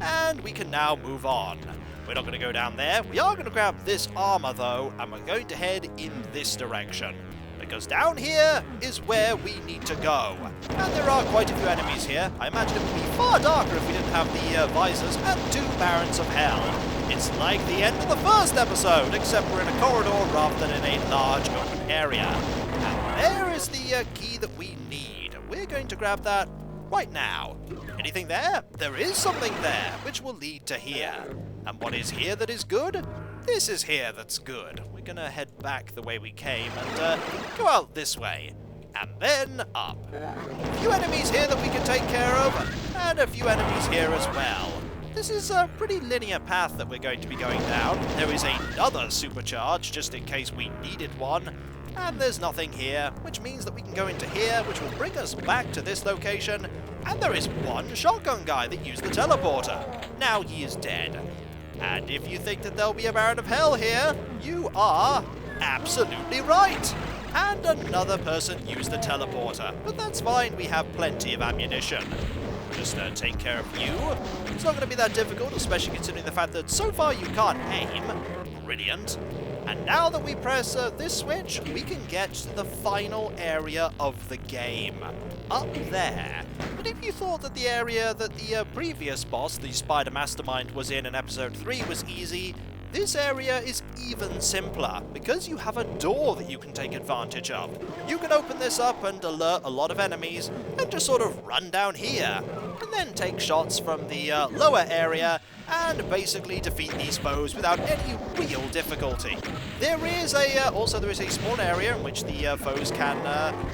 and we can now move on. We're not going to go down there. We are going to grab this armor though, and we're going to head in this direction. Because down here is where we need to go. And there are quite a few enemies here. I imagine it would be far darker if we didn't have the visors and 2 Barons of Hell. It's like the end of the first episode, except we're in a corridor rather than in a large open area. And there is the key that we need. We're going to grab that right now. Anything there? There is something there, which will lead to here. And what is here that is good? This is here that's good. We're gonna head back the way we came and go out this way. And then up. A few enemies here that we can take care of, and a few enemies here as well. This is a pretty linear path that we're going to be going down. There is another supercharge, just in case we needed one. And there's nothing here, which means that we can go into here, which will bring us back to this location. And there is one shotgun guy that used the teleporter. Now he is dead. And if you think that there'll be a Baron of Hell here, you are absolutely right. And another person used the teleporter. But that's fine, we have plenty of ammunition. Just take care of you. It's not going to be that difficult, especially considering the fact that so far you can't aim. Brilliant. And now that we press this switch, we can get to the final area of the game. Up there. But if you thought that the area that the previous boss, the Spider Mastermind, was in episode 3 was easy, this area is even simpler, because you have a door that you can take advantage of. You can open this up and alert a lot of enemies, and just sort of run down here, and then take shots from the lower area, and basically defeat these foes without any real difficulty. There is also there is a small area in which the foes can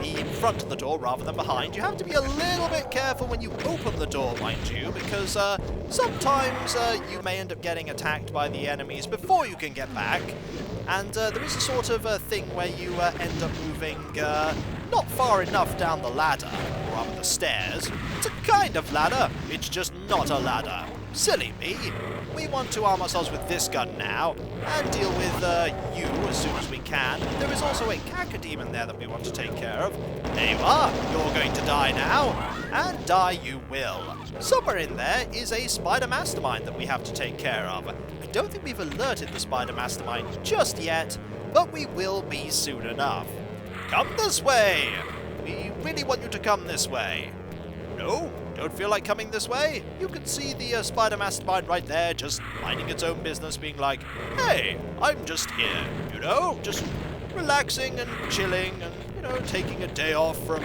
be in front of the door rather than behind. You have to be a little bit careful when you open the door, mind you, because sometimes you may end up getting attacked by the enemies before you can get back. And there is a sort of thing where you end up moving not far enough down the ladder, or up the stairs. It's a kind of ladder, it's just not a ladder. Silly me. We want to arm ourselves with this gun now, and deal with you as soon as we can. There is also a cacodemon there that we want to take care of. There you are. You're going to die now, and die you will. Somewhere in there is a Spider Mastermind that we have to take care of. I don't think we've alerted the Spider Mastermind just yet, but we will be soon enough. Come this way! We really want you to come this way. No? Don't feel like coming this way? You can see the Spider Mastermind right there, just minding its own business, being like, hey, I'm just here, you know, just relaxing and chilling and, you know, taking a day off from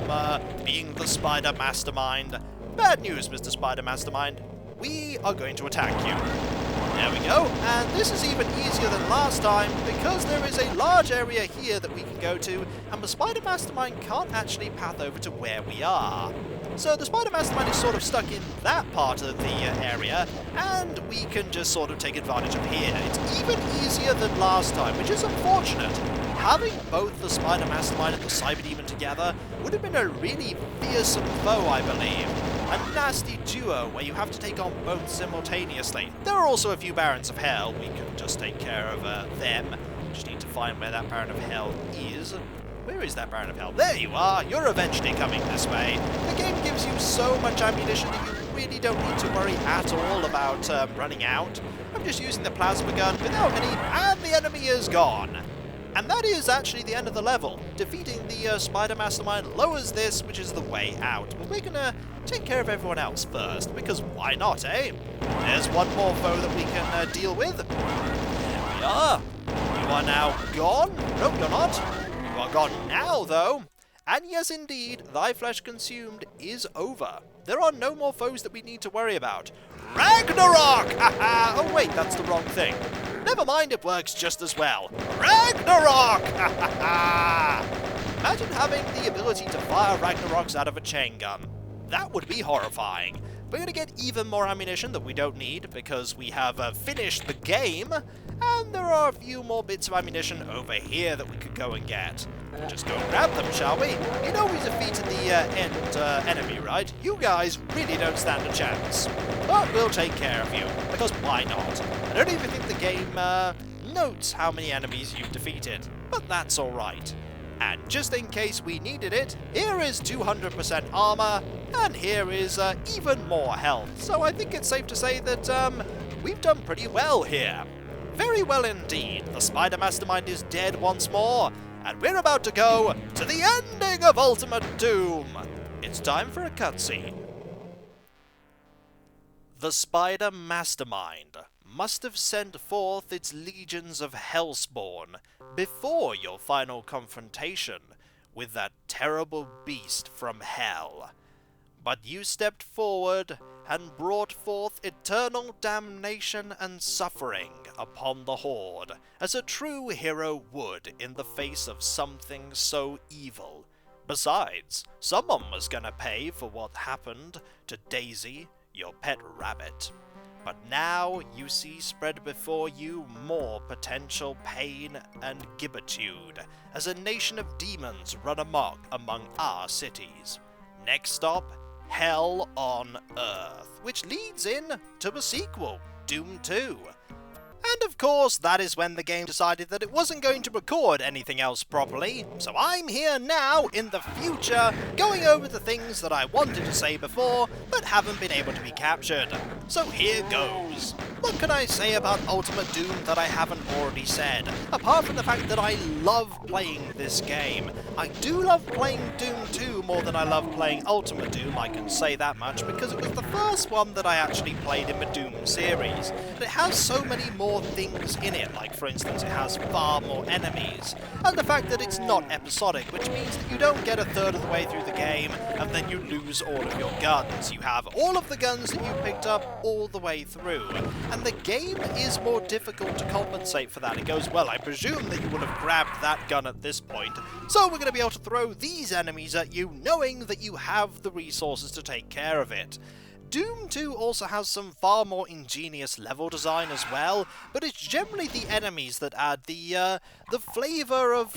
being the Spider Mastermind. Bad news, Mr. Spider Mastermind. We are going to attack you. There we go, and this is even easier than last time because there is a large area here that we can go to, and the Spider Mastermind can't actually path over to where we are. So the Spider Mastermind is sort of stuck in that part of the area, and we can just sort of take advantage of here. It's even easier than last time, which is unfortunate. Having both the Spider Mastermind and the cyberdemon together would have been a really fearsome foe, I believe. A nasty duo where you have to take on both simultaneously. There are also a few Barons of Hell. We can just take care of them. Just need to find where that Baron of Hell is. Where is that Baron of Hell? There you are! You're eventually coming this way. The game gives you so much ammunition that you really don't need to worry at all about running out. I'm just using the plasma gun without any, and the enemy is gone. And that is actually the end of the level. Defeating the Spider Mastermind lowers this, which is the way out. But we're gonna take care of everyone else first, because why not, eh? There's one more foe that we can deal with. There we are. You are now gone. No, you're not. You are gone now, though. And yes, indeed, thy flesh consumed is over. There are no more foes that we need to worry about. Ragnarok! Haha! Oh wait, that's the wrong thing. Never mind, it works just as well. Ragnarok! Imagine having the ability to fire Ragnaroks out of a chain gun. That would be horrifying. We're going to get even more ammunition that we don't need because we have finished the game, and there are a few more bits of ammunition over here that we could go and get. We'll just go and grab them, shall we? You know we defeated the enemy, right? You guys really don't stand a chance. But we'll take care of you, because why not? I don't even think the game notes how many enemies you've defeated, but that's alright. And just in case we needed it, here is 200% armor and here is even more health. So I think it's safe to say that we've done pretty well here. Very well indeed. The Spider Mastermind is dead once more, and we're about to go to the ending of Ultimate Doom. It's time for a cutscene. The Spider Mastermind must have sent forth its legions of Hellspawn before your final confrontation with that terrible beast from hell. But you stepped forward and brought forth eternal damnation and suffering upon the Horde, as a true hero would in the face of something so evil. Besides, someone was gonna pay for what happened to Daisy, your pet rabbit. But now you see spread before you more potential pain and gibbitude, as a nation of demons run amok among our cities. Next stop, Hell on Earth, which leads in to a sequel, Doom 2. And of course, that is when the game decided that it wasn't going to record anything else properly, so I'm here now, in the future, going over the things that I wanted to say before, but haven't been able to be captured. So here goes. What can I say about Ultimate Doom that I haven't already said, apart from the fact that I love playing this game? I do love playing Doom 2 more than I love playing Ultimate Doom, I can say that much, because it was the first one that I actually played in the Doom series. And it has so many more things in it, like for instance it has far more enemies, and the fact that it's not episodic, which means that you don't get a third of the way through the game and then you lose all of your guns. You have all of the guns that you picked up all the way through, and the game is more difficult to compensate for that. It goes, well, I presume that you would have grabbed that gun at this point, so we're going to be able to throw these enemies at you knowing that you have the resources to take care of it. Doom 2 also has some far more ingenious level design as well, but it's generally the enemies that add the flavour of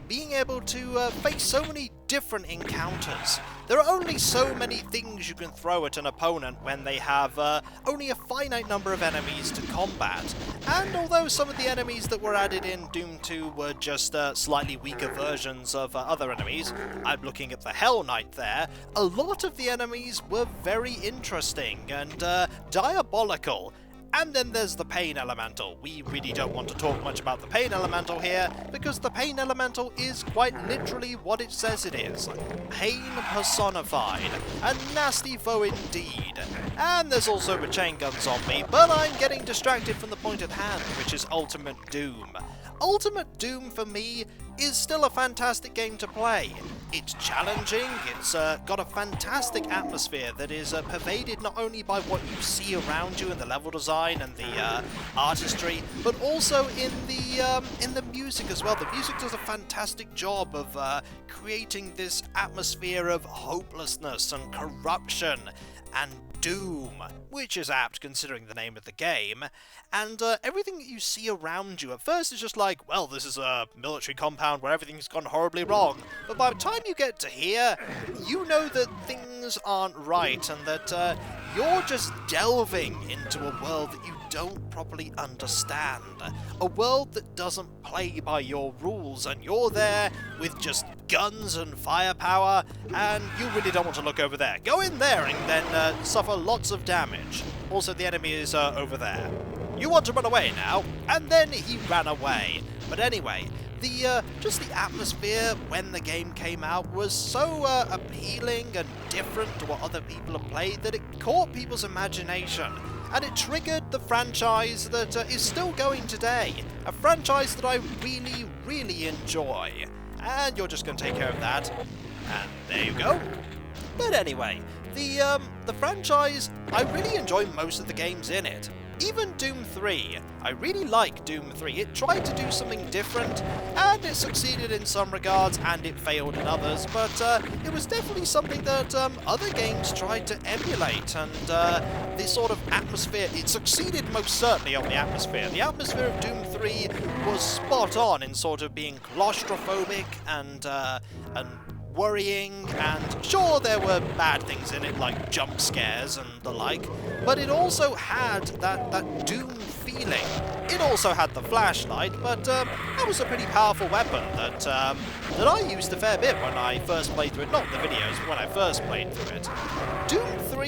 being able to face so many different encounters. There are only so many things you can throw at an opponent when they have only a finite number of enemies to combat, and although some of the enemies that were added in Doom 2 were just slightly weaker versions of other enemies, I'm looking at the Hell Knight there, a lot of the enemies were very interesting and diabolical. And then there's the Pain Elemental. We really don't want to talk much about the Pain Elemental here, because the Pain Elemental is quite literally what it says it is. Pain personified. A nasty foe indeed. And there's also the chain guns on me, but I'm getting distracted from the point at hand, which is Ultimate Doom. Ultimate Doom, for me, is still a fantastic game to play. It's challenging, it's got a fantastic atmosphere that is pervaded not only by what you see around you in the level design and the artistry, but also in the music as well. The music does a fantastic job of creating this atmosphere of hopelessness and corruption and doom, which is apt considering the name of the game, and everything that you see around you at first is just like, well, this is a military compound where everything's gone horribly wrong, but by the time you get to here, you know that things aren't right, and that you're just delving into a world that you don't properly understand, a world that doesn't play by your rules, and you're there with just guns and firepower, and you really don't want to look over there. Go in there and then suffer lots of damage. Also, the enemy is over there. You want to run away now, and then he ran away. But anyway, just the atmosphere when the game came out was so appealing and different to what other people have played that it caught people's imagination. And it triggered the franchise that is still going today. A franchise that I really, really enjoy. And you're just going to take care of that. And there you go. But anyway, the franchise, I really enjoy most of the games in it. Even Doom 3, I really like Doom 3. It tried to do something different, and it succeeded in some regards, and it failed in others, but it was definitely something that other games tried to emulate, and this sort of atmosphere, it succeeded most certainly on the atmosphere. The atmosphere of Doom 3 was spot on in sort of being claustrophobic and worrying, and sure, there were bad things in it like jump scares and the like, but it also had that Doom feel feeling. It also had the flashlight, but that was a pretty powerful weapon that I used a fair bit when I first played through it. Not the videos, but when I first played through it. Doom 3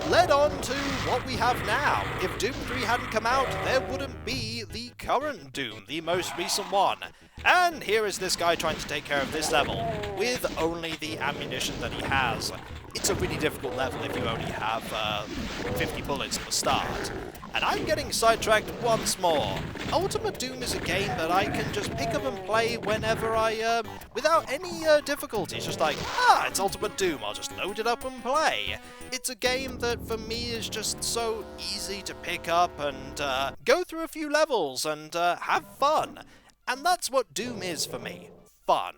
led on to what we have now. If Doom 3 hadn't come out, there wouldn't be the current Doom, the most recent one. And here is this guy trying to take care of this level with only the ammunition that he has. It's a really difficult level if you only have 50 bullets at the start. And I'm getting sidetracked once more. Ultimate Doom is a game that I can just pick up and play whenever I, without any difficulty. It's just like, it's Ultimate Doom, I'll just load it up and play. It's a game that for me is just so easy to pick up and go through a few levels and have fun. And that's what Doom is for me. Fun.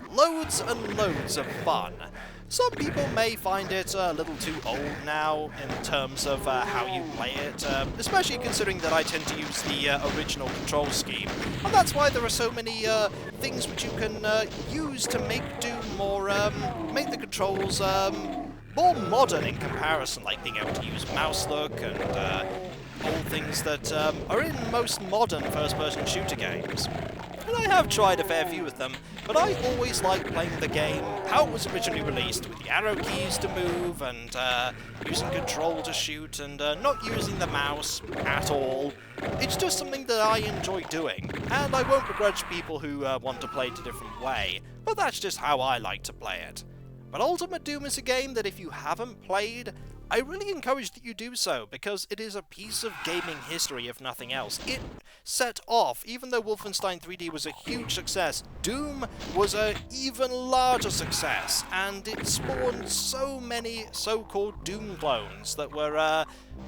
Loads and loads of fun. Some people may find it a little too old now in terms of how you play it, especially considering that I tend to use the original control scheme. And that's why there are so many things which you can use to make Doom more, make the controls more modern in comparison, like being able to use mouse look and all things that are in most modern first-person shooter games. And I have tried a fair few of them, but I always like playing the game how it was originally released, with the arrow keys to move, and using control to shoot, and not using the mouse at all. It's just something that I enjoy doing, and I won't begrudge people who want to play it a different way, but that's just how I like to play it. But Ultimate Doom is a game that if you haven't played, I really encourage that you do so, because it is a piece of gaming history if nothing else. It set off, even though Wolfenstein 3D was a huge success, Doom was an even larger success, and it spawned so many so-called Doom clones that were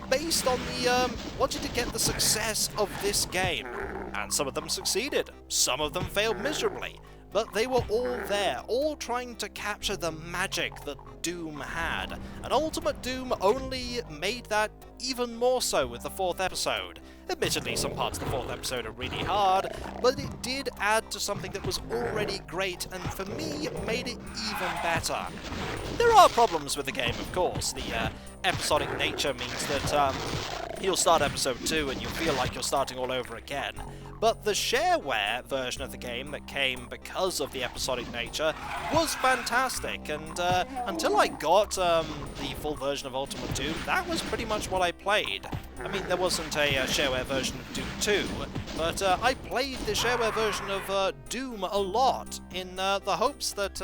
based on the wanting to get the success of this game. And some of them succeeded, some of them failed miserably. But they were all there, all trying to capture the magic that Doom had. And Ultimate Doom only made that even more so with the 4th episode. Admittedly, some parts of the 4th episode are really hard, but it did add to something that was already great, and for me, made it even better. There are problems with the game, of course. The episodic nature means that you'll start episode 2 and you'll feel like you're starting all over again. But the shareware version of the game that came because of the episodic nature was fantastic, and until I got the full version of Ultimate Doom, that was pretty much what I played. I mean, there wasn't a shareware version of Doom 2, but I played the shareware version of Doom a lot in the hopes that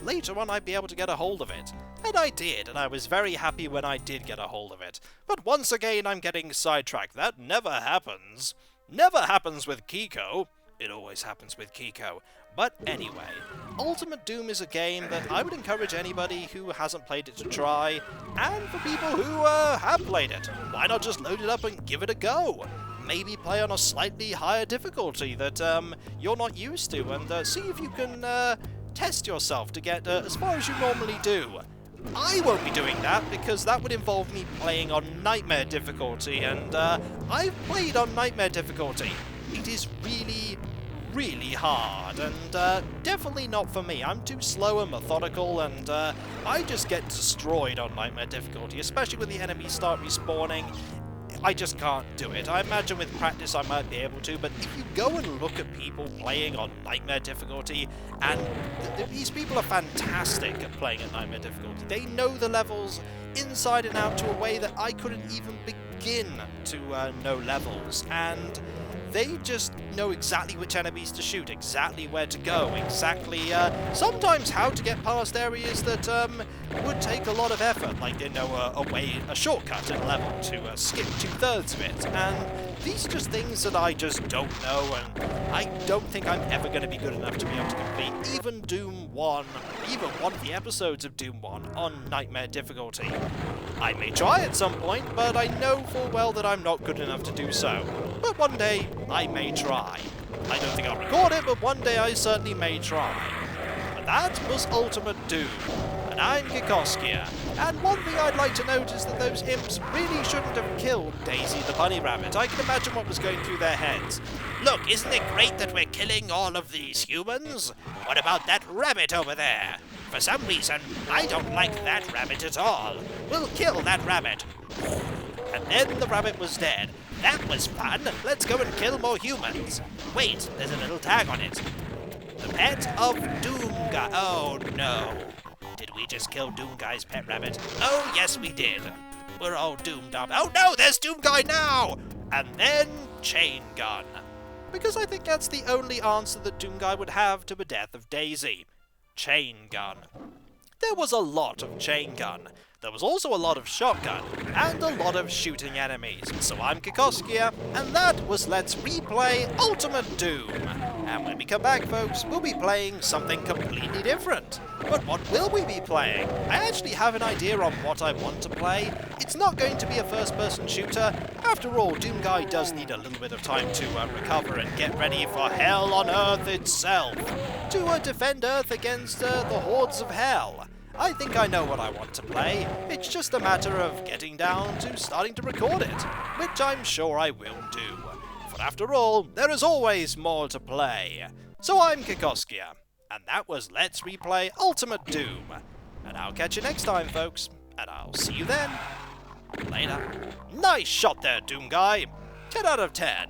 later on I'd be able to get a hold of it. And I did, and I was very happy when I did get a hold of it. But once again, I'm getting sidetracked. That never happens. Never happens with Kiko. It always happens with Kiko. But anyway, Ultimate Doom is a game that I would encourage anybody who hasn't played it to try, and for people who have played it, why not just load it up and give it a go? Maybe play on a slightly higher difficulty that you're not used to, and see if you can test yourself to get as far as you normally do. I won't be doing that, because that would involve me playing on Nightmare difficulty, and I've played on Nightmare difficulty. It is really, really hard, and definitely not for me. I'm too slow and methodical, and I just get destroyed on Nightmare difficulty, especially when the enemies start respawning. I just can't do it. I imagine with practice I might be able to, but if you go and look at people playing on Nightmare difficulty, and these people are fantastic at playing at Nightmare difficulty. They know the levels inside and out to a way that I couldn't even begin to know levels, and they just know exactly which enemies to shoot, exactly where to go, exactly, sometimes how to get past areas that would take a lot of effort, like they know a shortcut in a level to skip 2/3 of it, and these are just things that I just don't know, and I don't think I'm ever going to be good enough to be able to complete even Doom 1, even one of the episodes of Doom 1 on Nightmare difficulty. I may try at some point, but I know full well that I'm not good enough to do so. But one day, I may try. I don't think I'll record it, but one day I certainly may try. And that was Ultimate Doom. And I'm Kikoskia. And one thing I'd like to note is that those imps really shouldn't have killed Daisy the bunny rabbit. I can imagine what was going through their heads. Look, isn't it great that we're killing all of these humans? What about that rabbit over there? For some reason, I don't like that rabbit at all. We'll kill that rabbit. and then the rabbit was dead. That was fun. Let's go and kill more humans. Wait, there's a little tag on it. The pet of Doom Guy. Oh no. Did we just kill Doom Guy's pet rabbit? Oh yes we did. We're all doomed up. Oh no, there's Doom Guy now! And then chain gun. Because I think that's the only answer that Doom Guy would have to the death of Daisy. Chain gun. There was a lot of chain gun. There was also a lot of shotgun, and a lot of shooting enemies. So I'm Kikoskia, and that was Let's Replay Ultimate Doom. And when we come back, folks, we'll be playing something completely different. But what will we be playing? I actually have an idea on what I want to play. It's not going to be a first-person shooter. After all, Doom Guy does need a little bit of time to recover and get ready for hell on Earth itself. To defend Earth against the hordes of hell. I think I know what I want to play. It's just a matter of getting down to starting to record it, which I'm sure I will do. For after all, there is always more to play. So I'm Kikoskia, and that was Let's Replay Ultimate Doom. And I'll catch you next time, folks, and I'll see you then. Later. Nice shot there, Doom Guy. 10 out of 10.